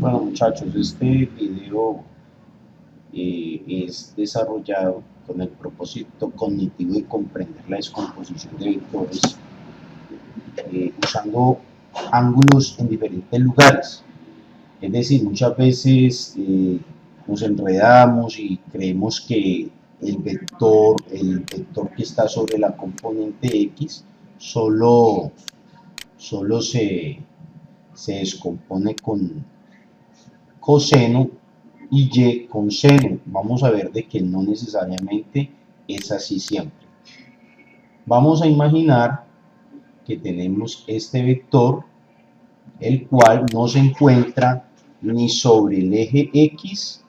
Bueno muchachos, este video es desarrollado con el propósito cognitivo de comprender la descomposición de vectores usando ángulos en diferentes lugares. Es decir, muchas veces nos enredamos y creemos que el vector que está sobre la componente X solo se descompone con coseno y y con seno. Vamos a ver de que no necesariamente es así siempre. Vamos a imaginar que tenemos este vector, el cual no se encuentra ni sobre el eje X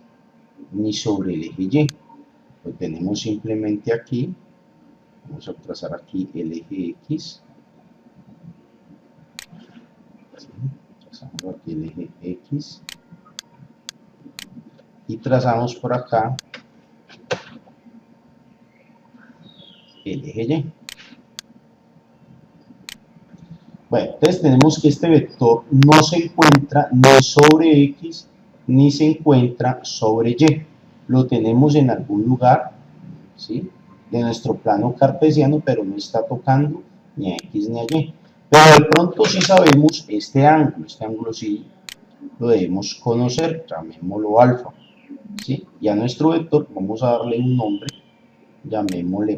ni sobre el eje Y. Lo tenemos simplemente aquí. Vamos a trazar aquí el eje X. Trazamos aquí el eje X. Y trazamos por acá el eje Y. Bueno, entonces tenemos que este vector no se encuentra ni sobre X ni se encuentra sobre Y. Lo tenemos en algún lugar, ¿sí?, de nuestro plano cartesiano, pero no está tocando ni a X ni a Y. Pero de pronto sí sabemos este ángulo sí lo debemos conocer, llamémoslo alfa, ¿sí? Y a nuestro vector vamos a darle un nombre, llamémosle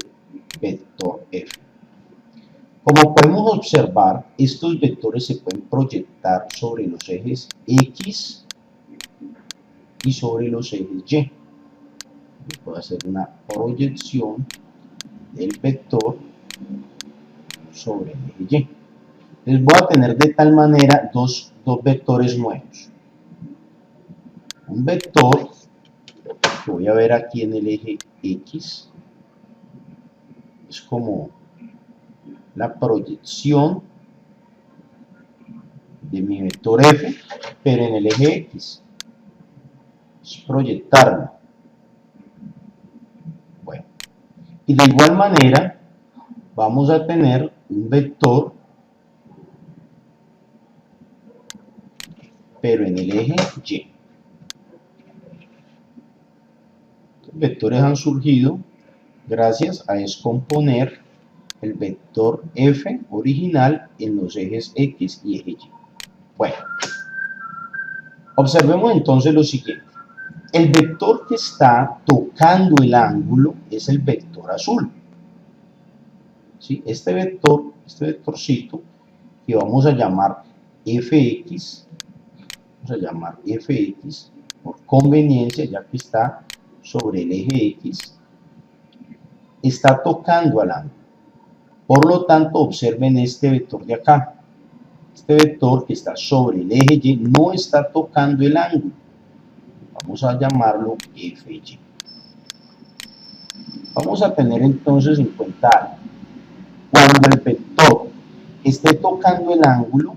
vector F. Como podemos observar, estos vectores se pueden proyectar sobre los ejes X y sobre los ejes Y. Puedo hacer una proyección del vector sobre el eje Y. Les voy a tener de tal manera dos vectores nuevos. Un vector que voy a ver aquí en el eje X, es como la proyección de mi vector F, pero en el eje X. Es proyectarlo. Bueno, y de igual manera vamos a tener un vector, pero en el eje Y. Los vectores han surgido gracias a descomponer el vector F original en los ejes X y eje Y. Bueno, observemos entonces lo siguiente. El vector que está tocando el ángulo es el vector azul. ¿Sí? Este vectorcito, que vamos a llamar Fx, por conveniencia, ya que está sobre el eje X, está tocando al ángulo. Por lo tanto, observen este vector de acá. Este vector que está sobre el eje Y no está tocando el ángulo. Vamos a llamarlo Fy. Vamos a tener entonces en cuenta algo. Cuando el vector esté tocando el ángulo,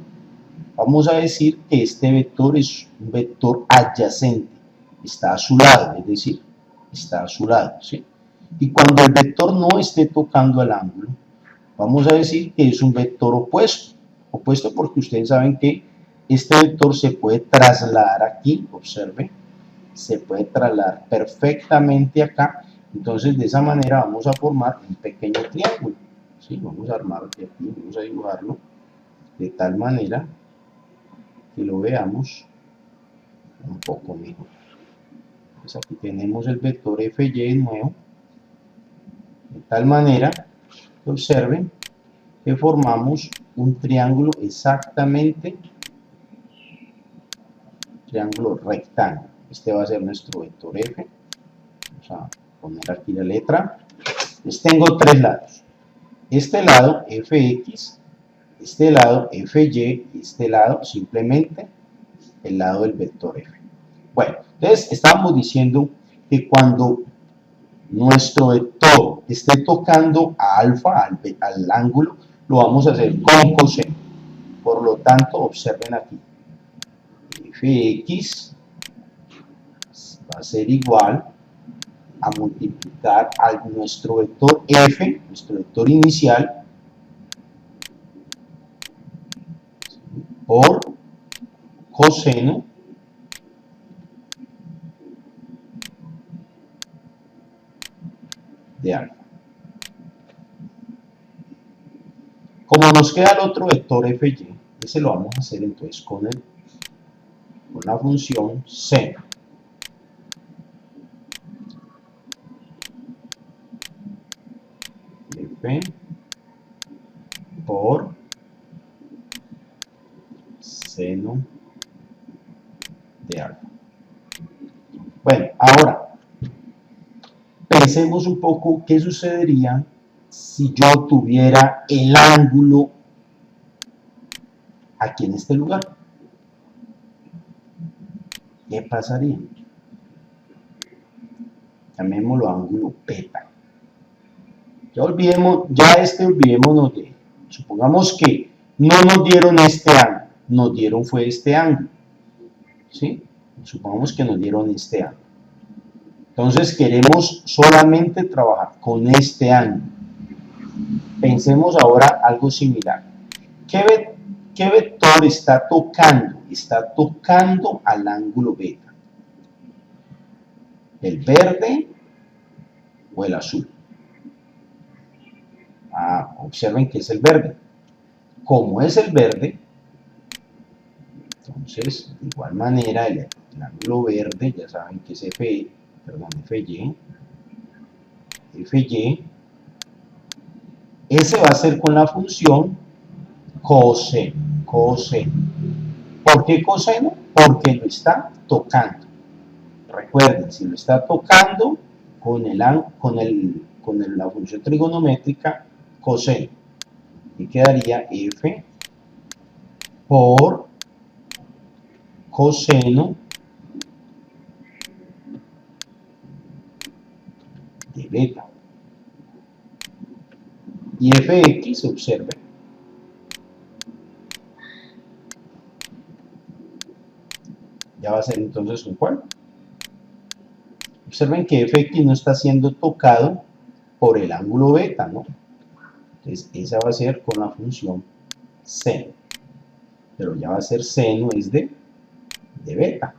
vamos a decir que este vector es un vector adyacente, está a su lado, es decir, está a su lado, ¿sí? Y cuando el vector no esté tocando el ángulo, vamos a decir que es un vector opuesto porque ustedes saben que este vector se puede trasladar aquí, observe, se puede trasladar perfectamente acá. Entonces de esa manera vamos a formar un pequeño triángulo, ¿sí? Vamos a armar aquí, vamos a dibujarlo de tal manera que lo veamos un poco mejor. Entonces aquí tenemos el vector Fy de nuevo, de tal manera que observen que formamos un triángulo exactamente, triángulo rectángulo. Este va a ser nuestro vector F. Vamos a poner aquí la letra. Les tengo tres lados. Este lado Fx, este lado Fy y este lado simplemente el lado del vector F. Bueno, entonces estábamos diciendo que cuando nuestro vector esté tocando a alfa, al ángulo, lo vamos a hacer con coseno. Por lo tanto, observen aquí, Fx va a ser igual a multiplicar a nuestro vector F, nuestro vector inicial, por coseno de alfa. Como nos queda el otro vector fy, ese lo vamos a hacer entonces con la función seno. F por seno de alfa. Bueno, ahora pensemos un poco qué sucedería si yo tuviera el ángulo aquí en este lugar. ¿Qué pasaría? Llamémoslo ángulo beta. Ya olvidémonos de, supongamos que no nos dieron este ángulo, nos dieron fue este ángulo, ¿sí? Supongamos que nos dieron este ángulo. Entonces queremos solamente trabajar con este ángulo. Pensemos ahora algo similar. ¿Qué vector está tocando? Está tocando al ángulo beta. ¿El verde o el azul? Observen que es el verde. Como es el verde, entonces, de igual manera, el ángulo verde, ya saben que es FY, ese va a ser con la función coseno. ¿Por qué coseno? Porque lo está tocando. Recuerden, si lo está tocando con la función trigonométrica coseno, y quedaría f por coseno de beta. Y fx, observen, ya va a ser entonces un cuál. Observen que fx no está siendo tocado por el ángulo beta, ¿no? Entonces esa va a ser con la función seno. Pero ya va a ser seno es de beta.